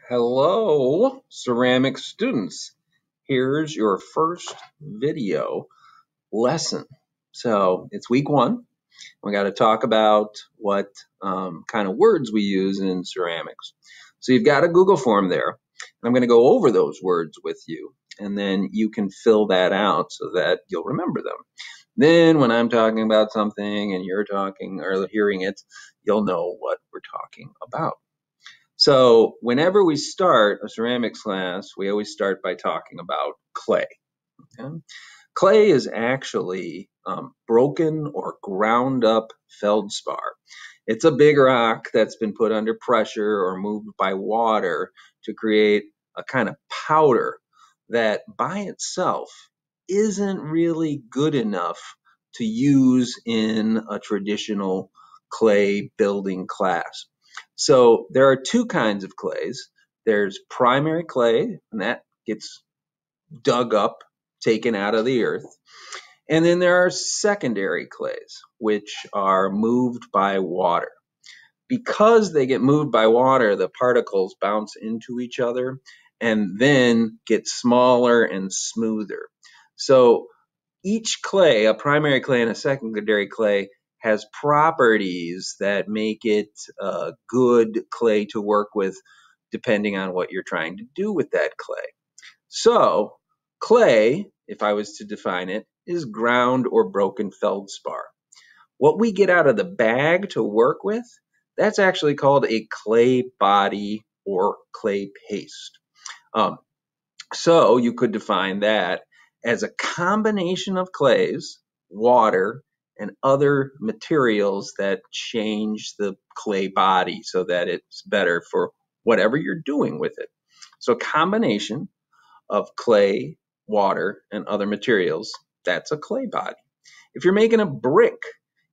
Hello, ceramic students. Here's your first video lesson. So it's week one. We got to talk about what kind of words we use in ceramics. So you've got a Google form there. I'm going to go over those words with you, and then you can fill that out so that you'll remember them. Then when I'm talking about something and you're talking or hearing it, you'll know what we're talking about. So whenever we start a ceramics class, we always start by talking about clay. Okay? Clay is actually broken or ground up feldspar. It's a big rock that's been put under pressure or moved by water to create a kind of powder that by itself isn't really good enough to use in a traditional clay building class. So there are two kinds of clays. There's primary clay, and that gets dug up, taken out of the earth. And then there are secondary clays, which are moved by water. Because they get moved by water, the particles bounce into each other and then get smaller and smoother. So each clay, a primary clay and a secondary clay, has properties that make it a good clay to work with depending on what you're trying to do with that clay. So clay, if I was to define it, is ground or broken feldspar. What we get out of the bag to work with, that's actually called a clay body or clay paste. So you could define that as a combination of clays, water, and other materials that change the clay body so that it's better for whatever you're doing with it. So a combination of clay, water, and other materials, that's a clay body. If you're making a brick,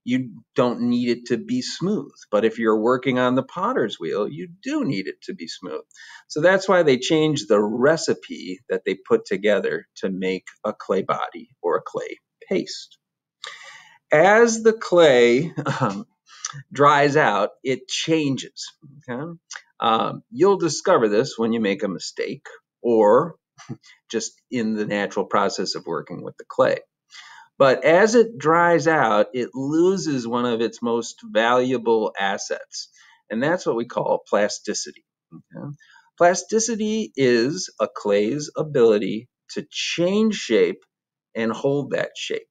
you don't need it to be smooth. But if you're working on the potter's wheel, you do need it to be smooth. So that's why they changed the recipe that they put together to make a clay body or a clay paste. As the clay dries out, it changes. Okay? You'll discover this when you make a mistake or just in the natural process of working with the clay. But as it dries out, it loses one of its most valuable assets, and that's what we call plasticity. Okay? Plasticity is a clay's ability to change shape and hold that shape.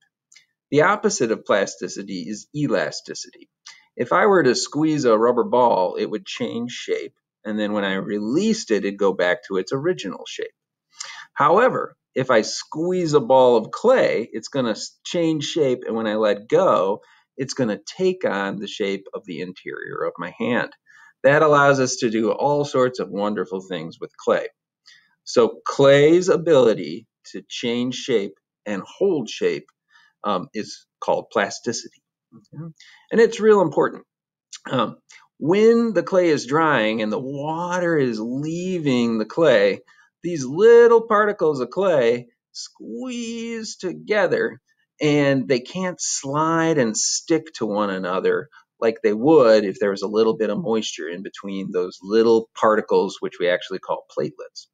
The opposite of plasticity is elasticity. If I were to squeeze a rubber ball, it would change shape, and then when I released it, it'd go back to its original shape. However, if I squeeze a ball of clay, it's going to change shape, and when I let go, it's going to take on the shape of the interior of my hand. That allows us to do all sorts of wonderful things with clay. So clay's ability to change shape and hold shape is called plasticity. Okay? And it's real important. When the clay is drying and the water is leaving the clay, these little particles of clay squeeze together and they can't slide and stick to one another like they would if there was a little bit of moisture in between those little particles, which we actually call platelets.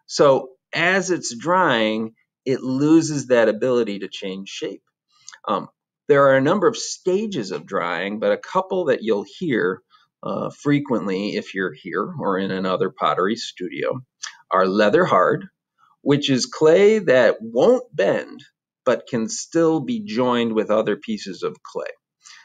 So as it's drying, it loses that ability to change shape. There are a number of stages of drying, but a couple that you'll hear frequently if you're here or in another pottery studio are leather hard, which is clay that won't bend but can still be joined with other pieces of clay.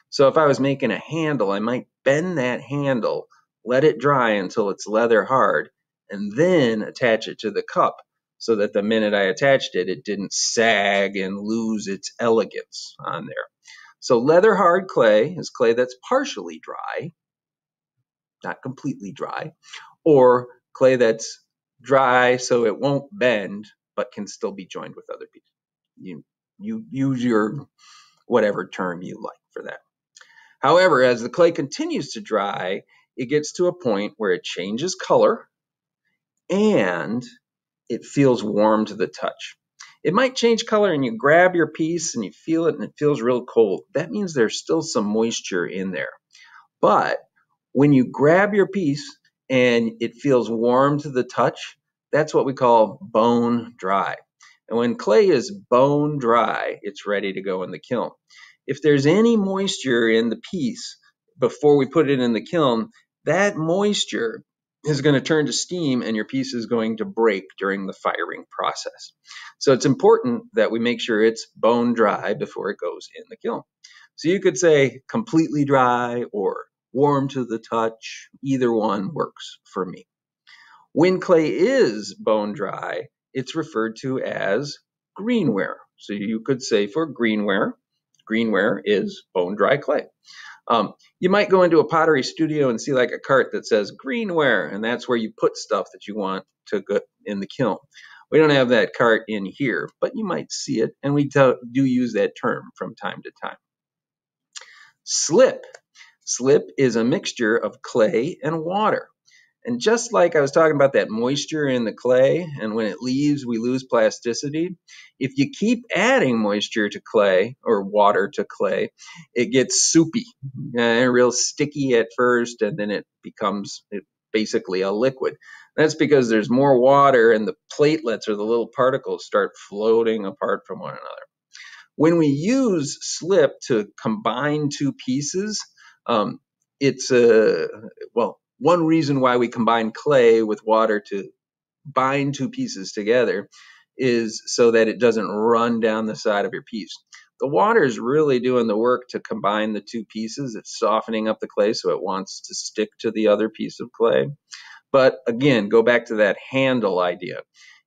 So if I was making a handle, I might bend that handle, let it dry until it's leather hard, and then attach it to the cup so that the minute I attached it, it didn't sag and lose its elegance on there. So leather hard clay is clay that's partially dry, not completely dry, or clay that's dry so it won't bend but can still be joined with other pieces. You use your whatever term you like for that. However, as the clay continues to dry, it gets to a point where it changes color and it feels warm to the touch. It might change color and you grab your piece and you feel it and it feels real cold. That means there's still some moisture in there. But when you grab your piece and it feels warm to the touch, that's what we call bone dry. And when clay is bone dry, it's ready to go in the kiln. If there's any moisture in the piece before we put it in the kiln, that moisture is going to turn to steam and your piece is going to break during the firing process. So it's important that we make sure it's bone dry before it goes in the kiln. So you could say completely dry or warm to the touch. Either one works for me. When clay is bone dry, it's referred to as greenware. So you could say for greenware is bone dry clay. You might go into a pottery studio and see like a cart that says greenware, and that's where you put stuff that you want to go in the kiln. We don't have that cart in here, but you might see it, and we do use that term from time to time. Slip. Slip is a mixture of clay and water. And just like I was talking about that moisture in the clay, and when it leaves, we lose plasticity. If you keep adding moisture to clay or water to clay, it gets soupy and real sticky at first, and then it becomes basically a liquid. That's because there's more water and the platelets or the little particles start floating apart from one another. When we use slip to combine two pieces, one reason why we combine clay with water to bind two pieces together is so that it doesn't run down the side of your piece. The water is really doing the work to combine the two pieces. It's softening up the clay so it wants to stick to the other piece of clay. But again, go back to that handle idea.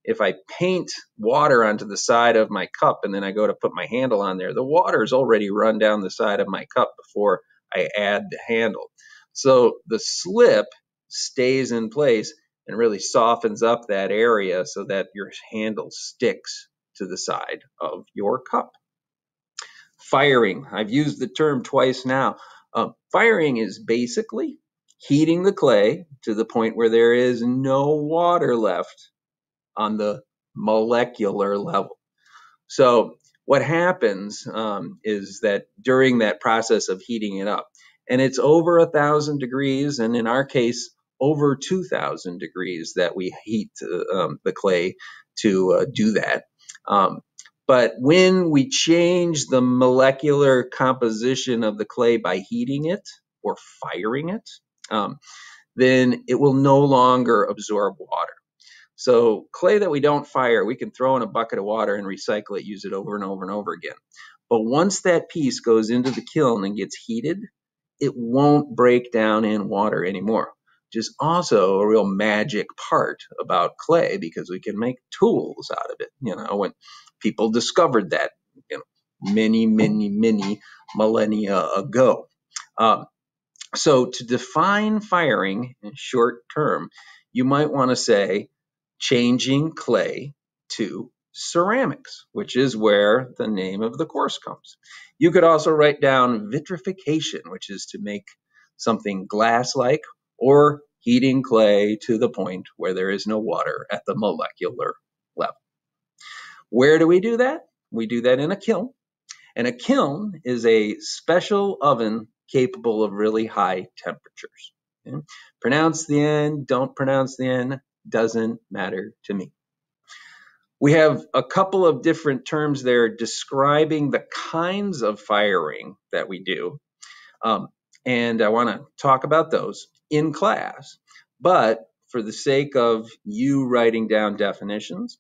If I paint water onto the side of my cup and then I go to put my handle on there, the water is already run down the side of my cup before I add the handle. So the slip stays in place and really softens up that area so that your handle sticks to the side of your cup. Firing. I've used the term twice now. Firing is basically heating the clay to the point where there is no water left on the molecular level. So what happens is that during that process of heating it up, and it's over 1,000 degrees, and in our case, over 2,000 degrees that we heat the clay to do that. But when we change the molecular composition of the clay by heating it or firing it, then it will no longer absorb water. So clay that we don't fire, we can throw in a bucket of water and recycle it, use it over and over and over again. But once that piece goes into the kiln and gets heated, it won't break down in water anymore, which is also a real magic part about clay because we can make tools out of it. When people discovered that, many millennia ago. So to define firing in short term, you might want to say changing clay to ceramics, which is where the name of the course comes. You could also write down vitrification, which is to make something glass-like, or heating clay to the point where there is no water at the molecular level. Where do we do that? We do that in a kiln. And a kiln is a special oven capable of really high temperatures. Okay? Pronounce the N, don't pronounce the N, doesn't matter to me. We have a couple of different terms there describing the kinds of firing that we do. And I want to talk about those in class. But for the sake of you writing down definitions,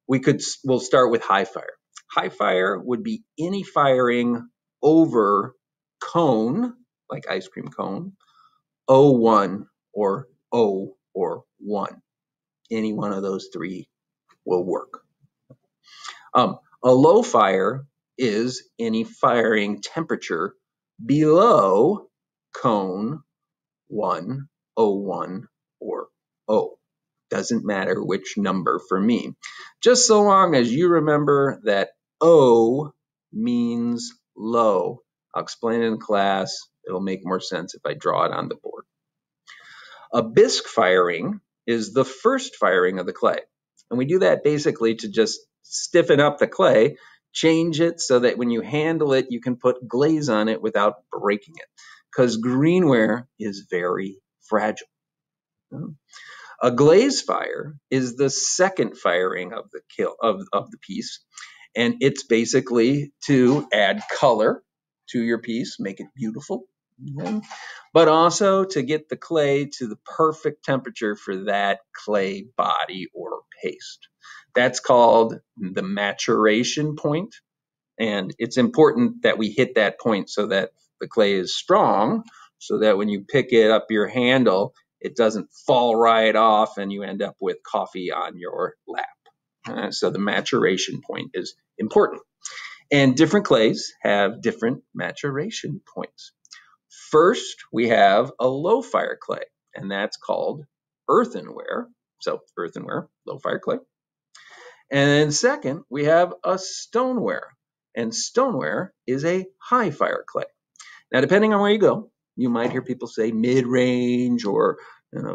we'll start with high fire. High fire would be any firing over cone, like ice cream cone, O1 or O or 1. Any one of those three will work. A low fire is any firing temperature below cone 1, O1, or O. Doesn't matter which number for me. Just so long as you remember that O means low. I'll explain it in class. It'll make more sense if I draw it on the board. A bisque firing is the first firing of the clay. And we do that basically to just stiffen up the clay, change it so that when you handle it, you can put glaze on it without breaking it. Because greenware is very fragile. A glaze fire is the second firing of the piece, and it's basically to add color to your piece, make it beautiful, but also to get the clay to the perfect temperature for that clay body or paste. That's called the maturation point, and it's important that we hit that point so that the clay is strong, so that when you pick it up your handle, it doesn't fall right off and you end up with coffee on your lap. So the maturation point is important. And different clays have different maturation points. First, we have a low fire clay, and that's called earthenware. So earthenware, low fire clay. And then second, we have a stoneware, and stoneware is a high fire clay. Now, depending on where you go, you might hear people say mid-range or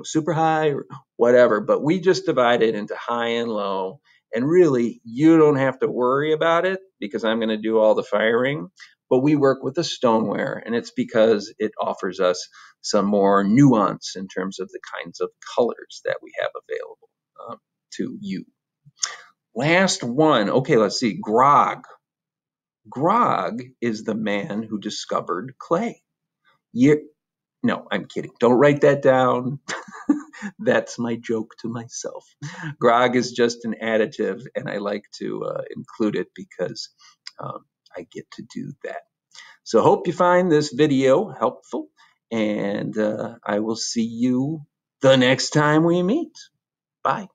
super high or whatever, but we just divide it into high and low. And really, you don't have to worry about it because I'm going to do all the firing. But we work with the stoneware, and it's because it offers us some more nuance in terms of the kinds of colors that we have available to you. Last one. Okay, let's see. Grog. Grog is the man who discovered clay. No, I'm kidding. Don't write that down. That's my joke to myself. Grog is just an additive, and I like to include it because I get to do that. So hope you find this video helpful, and I will see you the next time we meet. Bye.